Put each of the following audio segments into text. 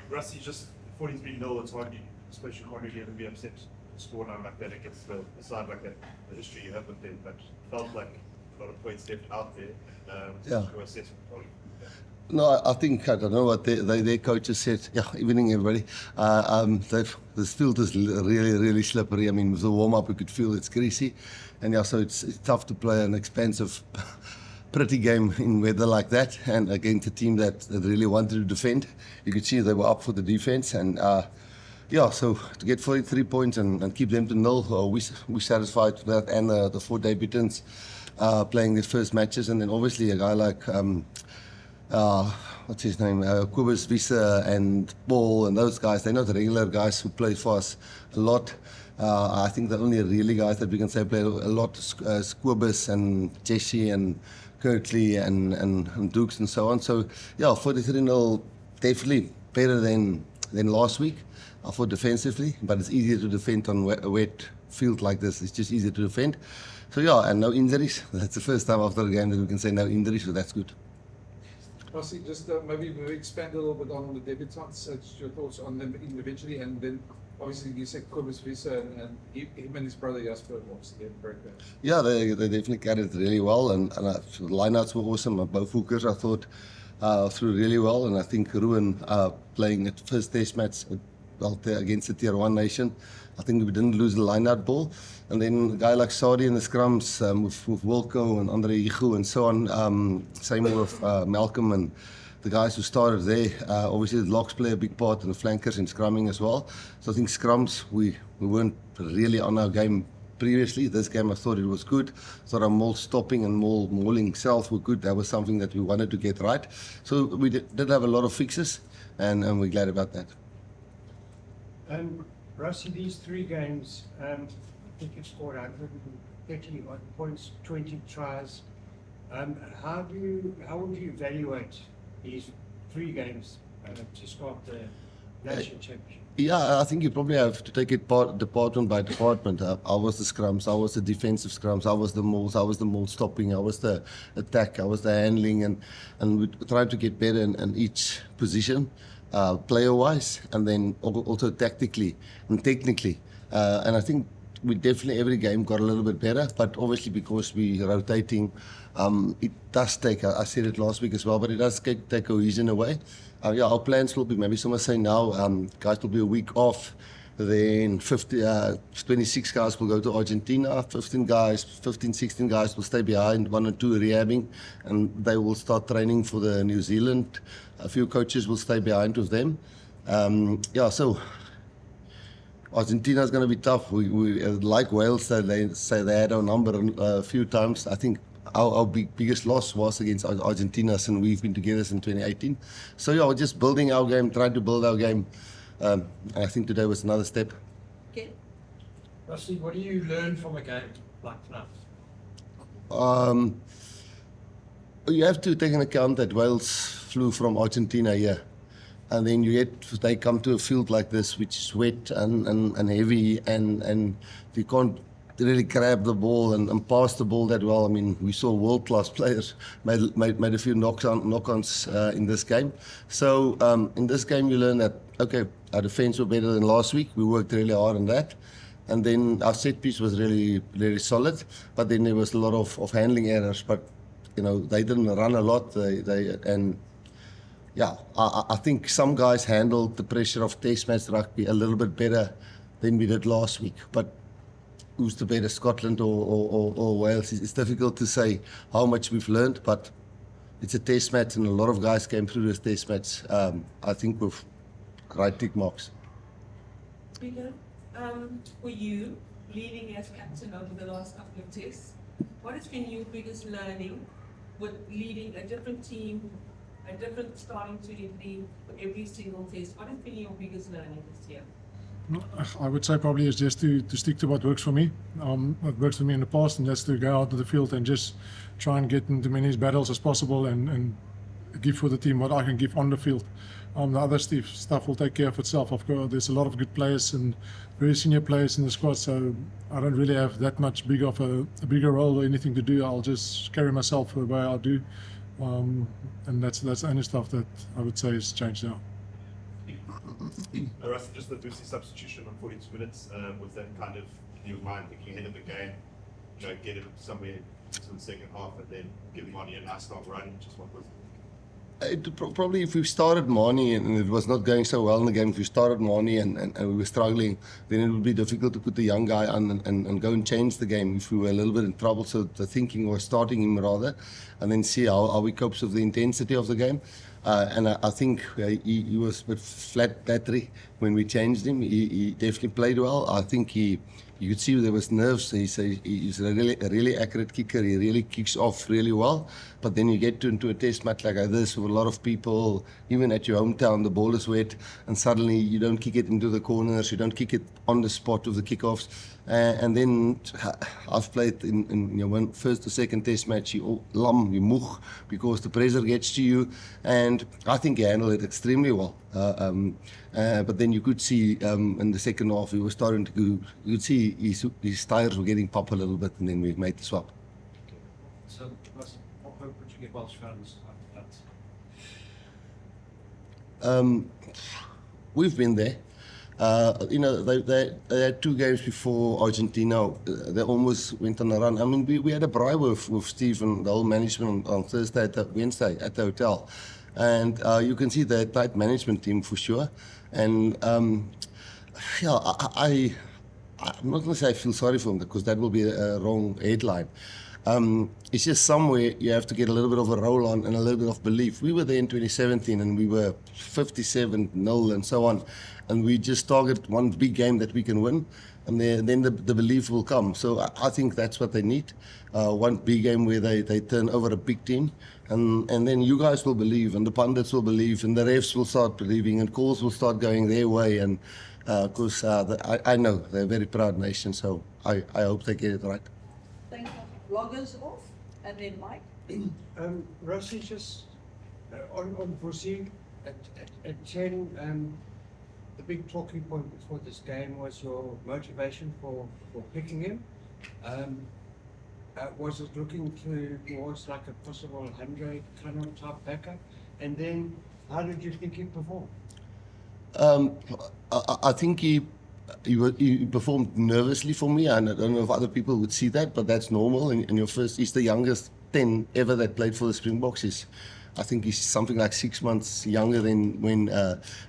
Rusty, just 43-0, it's hard, especially you can't really ever be upset to score now like that against the side like that, the history you have with them, but felt like a lot of points left out there. Yeah. Your assessment, probably. No, I think, I don't know what their coaches said. Yeah, evening everybody. This field is really, really slippery. I mean, with the warm up, you could feel it's greasy. And yeah, so it's tough to play an expensive, pretty game in weather like that. And against a team that really wanted to defend. You could see they were up for the defense. And yeah, so to get 43 points and keep them to 0, we satisfied with that. And the 4 debutants playing their first matches. And then obviously a guy like... what's his name? Kobus Wiese and Paul and those guys, they're not regular guys who play for us a lot. I think the only really guys that we can say play a lot is Kobus and Jesse and Kirkley and Dukes and so on. So, yeah, 43-0, definitely better than last week for defensively, but it's easier to defend on a wet field like this. It's just easier to defend. So, yeah, and no injuries. That's the first time after a game that we can say no injuries, so that's good. Rossi, just maybe expand a little bit on the debutants, your thoughts on them individually, and then obviously you said Kobus Wiese and him and his brother Jasper obviously did very good. Yeah, they definitely carried it really well, and the lineouts were awesome. Both hookers, I thought, threw really well, and I think Ruben playing at first test match against the Tier 1 nation. I think we didn't lose the lineout ball. And then a guy like Saudi in the scrums with Wilco and Andre Igu and so on. Same with Malcolm and the guys who started there. Obviously, the locks play a big part in the flankers and scrumming as well. So I think scrums, we weren't really on our game previously. This game I thought it was good. Thought our maul stopping and mauling self were good. That was something that we wanted to get right. So we did have a lot of fixes, and we're glad about that. Rusty, these 3 games, I think you've scored 130 odd points, 20 tries. How would you evaluate these 3 games to start the national championship? Yeah, I think you probably have to take it department by department. How was the scrums? How was the defensive scrums? How was the mauls? How was the maul stopping? How was the attack? How was the handling? And we tried to get better in each position. Player-wise, and then also tactically and technically. And I think we definitely every game got a little bit better, but obviously because we're rotating, it does take, I said it last week as well, but it does take cohesion away. Yeah, our plans will be, maybe someone say now, guys will be a week off, then 26 guys will go to Argentina, 15, 16 guys will stay behind, 1 or 2 rehabbing, and they will start training for the New Zealand. A few coaches will stay behind with them. Yeah, so Argentina is going to be tough. We like Wales, they say they had our number a few times. I think our biggest loss was against Argentina, and we've been together since 2018. So yeah, we're just building our game, trying to build our game. And I think today was another step. Okay. Rusty, what do you learn from a game like tonight? You have to take into account that Wales flew from Argentina here. And then they come to a field like this, which is wet and heavy, and you can't really grab the ball and pass the ball that well. I mean, we saw world-class players made a few knock-ons in this game. So in this game, you learn that, okay, our defense were better than last week. We worked really hard on that. And then our set piece was really, really solid. But then there was a lot of handling errors. But, you know, they didn't run a lot. Yeah, I think some guys handled the pressure of Test match rugby a little bit better than we did last week. But who's the better, Scotland or Wales? It's difficult to say how much we've learned, but it's a Test match, and a lot of guys came through this Test match, I think, with right tick marks. Peter, for you, leading as captain over the last couple of tests, what has been your biggest learning with leading a different team, a different starting 23 for every single test? What has been your biggest learning this year? I would say probably is just to stick to what works for me. What works for me in the past, and just to go out to the field and just try and get into as many battles as possible and give for the team what I can give on the field. The other stuff will take care of itself. Of course, there's a lot of good players and very senior players in the squad, so I don't really have that much big of a bigger role or anything to do. I'll just carry myself the way I do, and that's the only stuff that I would say has changed now. Russ, just the Busi substitution on 42 minutes, was that kind of in your mind thinking ahead of the game, get him somewhere into the second half and then give Mani a nice long run, just what was Probably if we started Mani and it was not going so well in the game, if we started Mani and we were struggling, then it would be difficult to put the young guy on and go and change the game if we were a little bit in trouble. So the thinking was starting him rather and then see how we cope with the intensity of the game. And I think he was a bit flat battery when we changed him. He definitely played well. I think you could see there was nerves. He's a really accurate kicker. He really kicks off really well. But then you get into a test match like this with a lot of people, even at your hometown, the ball is wet, and suddenly you don't kick it into the corners, you don't kick it on the spot of the kickoffs. And then I've played in first or second test match, you moeg, because the pressure gets to you. And I think he handled it extremely well. But then you could see in the second half, he was starting to go, you could see his tires were getting pop a little bit, and then we made the swap. So, what hope would you give Welsh fans after that? We've been there. They had 2 games before Argentina. They almost went on a run. I mean, we had a braai with Steve and the whole management on Wednesday at the hotel. And you can see the tight management team for sure. And I'm not going to say I feel sorry for them because that will be a wrong headline. It's just somewhere you have to get a little bit of a roll on and a little bit of belief. We were there in 2017 and we were 57-0 and so on. And we just target one big game that we can win. And then the belief will come. So I think that's what they need. One big game where they turn over a big team. And then you guys will believe, and the pundits will believe, and the refs will start believing, and calls will start going their way. And because I know they're a very proud nation, so I hope they get it right. Thank you. Vloggers off, and then Mike. Rossi, just on Busi at 10, the big talking point before this game was your motivation for picking him. Was it looking towards like a possible 100 kind of type backup? And then how did you think he performed? I think he performed nervously for me, and I don't know if other people would see that, but that's normal. In your first, he's the youngest 10 ever that played for the Springboks. I think he's something like 6 months younger than when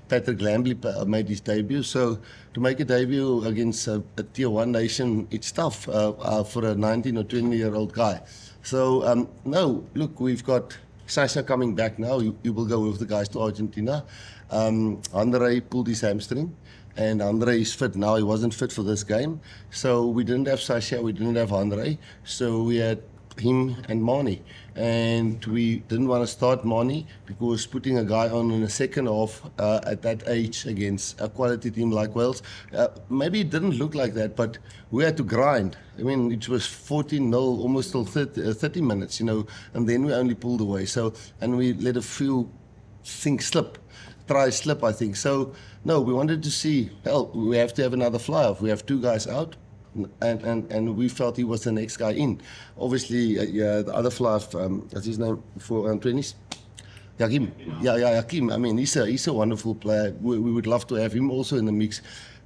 Patrick Lambley made his debut. So to make a debut against a tier 1 nation, it's tough for a 19 or 20-year-old guy. So no, look, we've got Sasha coming back now. You will go with the guys to Argentina. Andre pulled his hamstring. And Andre is fit now. He wasn't fit for this game. So we didn't have Sasha, we didn't have Andre. So we had him and Mani. And we didn't want to start Mani because putting a guy on in the second half at that age against a quality team like Wales, maybe it didn't look like that, but we had to grind. I mean, it was 14-0, almost till 30 minutes, and then we only pulled away. So, and we let a few things slip. I think. So, no, we wanted to see, we have to have another fly-off. We have 2 guys out, and we felt he was the next guy in. Obviously, the other fly-off, what's his name for 20s? Yakim. Yeah, Yakim. I mean, he's a wonderful player. We would love to have him also in the mix.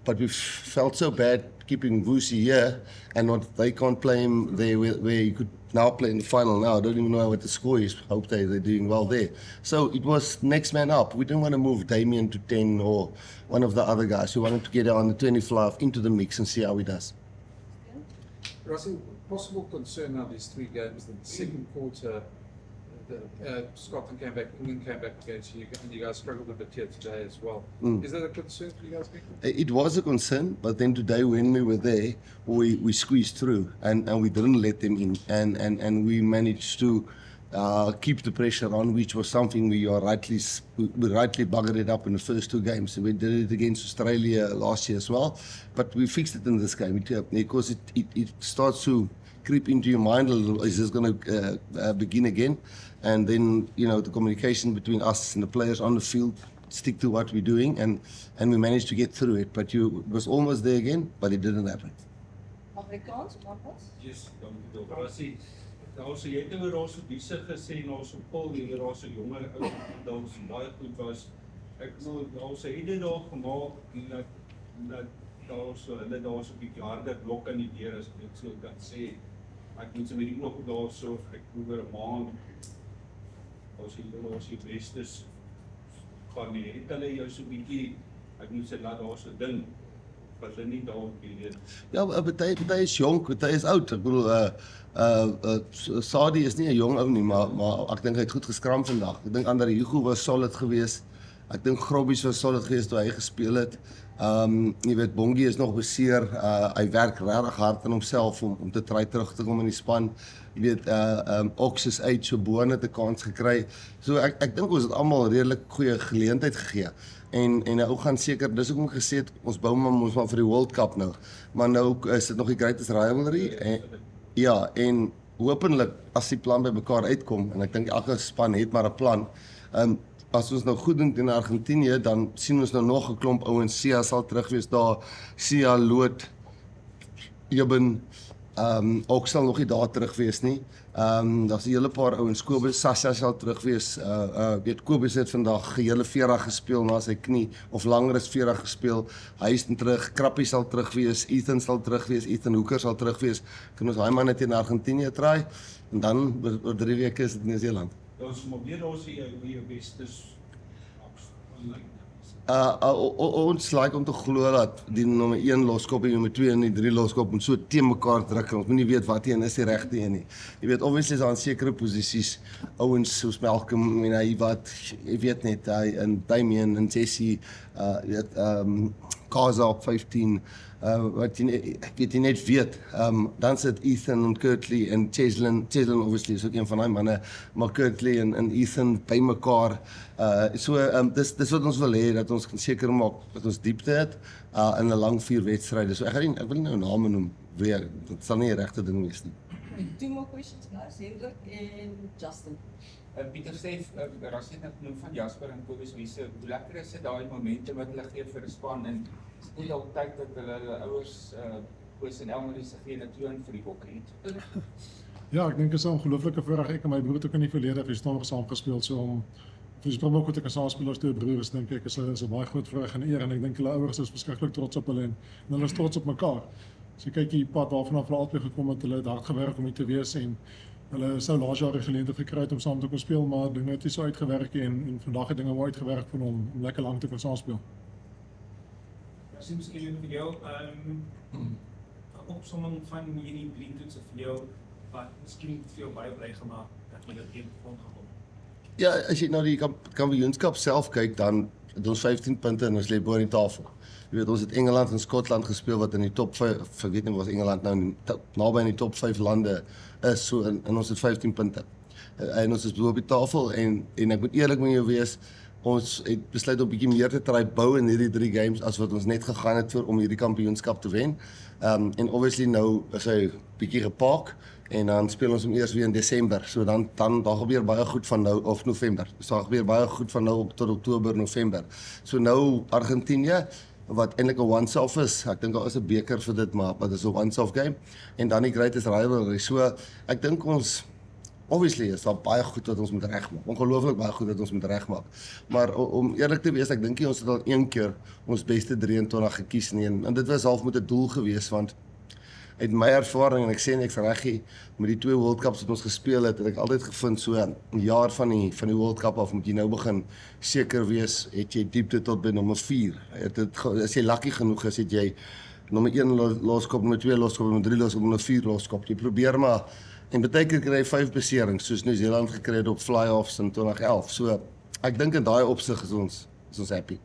But we felt so bad keeping Vusi here, and they can't play him there where he could now play in the final now. I don't even know what the score is. Hope they're doing well there. So it was next man up. We didn't want to move Damien to 10 or one of the other guys. We wanted to get on the 25 into the mix and see how he does. Russell, possible concern now these 3 games, the second quarter, Scotland came back, England came back against you, and you guys struggled a bit here today as well. Is that a concern for you guys, people? It was a concern, but then today when we were there, we squeezed through and we didn't let them in, and we managed to keep the pressure on, which was something we rightly buggered it up in the first 2 games. We did it against Australia last year as well, but we fixed it in this game because it starts to creep into your mind a little. Is this going to begin again? And then, the communication between us and the players on the field, stick to what we're doing, and we managed to get through it. But it was almost there again, but it didn't happen. Afrikaans, Marcos? Yes, dankie tog. Rassie, also jy het oor ons so besig gesê en ons op Paul hier, ons so jonger ou wat ons baie goed was. Ek nou daar sê dit nog gemaak dat daar so 'n bietjie harder blok aan die deur as ek so kan sê. Ek moet so met die oog daar so ek oor 'n maand as jy bestes gaan nie het hulle jou so bietjie ek moet sê laat daar so ding wat hulle nie daar weet. Ja, party is jonk, party is oud. Ek bedoel, Sadie is nie 'n jong ou nie, maar ek dink hy het goed geskram vandag. Ek dink Ander Hugo was solid geweest. Ek dink Grobbies was solid geweest toe hy gespeel het. Jy weet, Bongie is nog beseer. Hy werk regtig hard aan homself om te try terug te kom in die span. Jy weet, Ox is uit, so Boan het 'n kans gekry. So ek dink ons het almal redelik goeie geleentheid gegee. En 'n ou gaan seker, dis hoekom ek gesê het, ons bou maar vir die World Cup nou. Maar nou is dit nog die greatest rivalry. Ja, en hopelik as die plan by mekaar uitkom, en ek dink elke span het maar 'n plan. As ons nou goed doen teen Argentinië, dan sien ons nou nog 'n klomp ouens. Sia sal terug wees daar. Sia, Loot, Eben, ook sal nog nie daar terug wees nie. Daar's 'n hele paar ouens. Kobus, Sasha sal terug wees. Weet Kobus het vandag gehele 40 gespeel na sy knie of langer as 40 gespeel. Hy is terug. Krappie sal terug wees. Ethan sal terug wees. Ethan Hooker sal terug wees. Kan ons daai manne teen Argentinië try en dan oor 3 weke is dit Nieu-Seeland. Ons moet weer daar sê jou bestes Ons like om te glo dat die nommer 1 loskop en die nommer 2 en die 3 loskop moet so teen mekaar druk. Ons moet nie weet wat een is die regte een nie. Jy weet, obviously is daar in sekere posisies ouens soos Malcolm en hy wat jy weet net hy en Damien en Jesse Kaza op 15 wat jy net weet. Dan sit Ethan en Kurtley en Cheslin obviously is ook een van daai manne, maar Kurtley en Ethan by mekaar. Dis wat ons wil hê, dat ons seker maak dat ons diepte het in 'n lang 4 wedstryde. So ek wil nie nou name noem, dit sal nie die regte ding wees nie. 2 more questions, guys. Hendrik and Justin. Pieter sê, Ras het net genoem van Jasper en Kobus Wiese, hoe lekker is dit daai momente wat hulle gee vir 'n span en is nie altyd dat hulle ouers Koos en Elmarie se gee toon vir die bokke het. Ja, ek dink dit is 'n ongelooflike voorreg. Ek en my broer het ook in die verlede vir staan saam gespeel, so om vir die Springbok te kan saamspeel as twee broers, dink ek is 'n baie groot voorreg en eer en ek dink hulle ouers is verskriklik trots op hulle en hulle is trots op mekaar. So kyk die pad waarvan hulle altyd gekom het, hulle het hard gewerk om hier te wees en hulle sou laas jaar die geleentheid gekry het om saam te kon speel, maar dinge het nie so uitgewerk en vandag het dinge mooi uitgewerk vir hom om lekker lank te kan saam speel. Misschien miskien vir jou, 'n opsomming van hierdie blindtoetse vir jou wat miskien vir jou baie bly gemaak dat jy dit een grond gekom. Ja, as jy na die kampioenskap self kyk, dan het ons 15 punte en ons lê bo in die tafel. Jy weet, ons het Engeland en Skotland gespeel wat in die top 5, ek weet nie was Engeland nou naby in die top 5 lande is, so en ons het 15 punte. En ons is bo op die tafel en ek moet eerlik met jou wees, ons het besluit om 'n bietjie meer te try bou in hierdie 3 games as wat ons net gegaan het vir om hierdie kampioenskap te wen. En obviously nou is hy bietjie gepak en dan speel ons hom eers weer in Desember. So dan daar gebeur baie goed van nou of November. So daar gebeur baie goed van nou tot Oktober, November. So nou Argentinië wat eintlik 'n once-off is. Ek dink daar is 'n beker vir dit, maar is 'n once-off game en dan die greatest rivalry. So ek dink ons obviously is daar baie goed wat ons moet regmaak. Ongelooflik baie goed wat ons moet regmaak. Maar om eerlik te wees, ek dink nie ons het al een keer ons beste 23 gekies nie en dit was half met 'n doel geweest want uit my ervaring en ek sê niks reggie met die 2 World Cups wat ons gespeel het ek altyd gevind so 'n jaar van die World Cup af moet jy nou begin seker wees het jy diepte tot by nommer 4. As jy lucky genoeg is het jy nommer 1 loskop, nommer 2 loskop, nommer 3 loskop, nommer 4 loskop. Jy probeer maar en baie keer kry jy 5 beserings soos Nieu-Seeland gekry het op fly-offs in 2011. So ek dink in daai opsig is ons happy.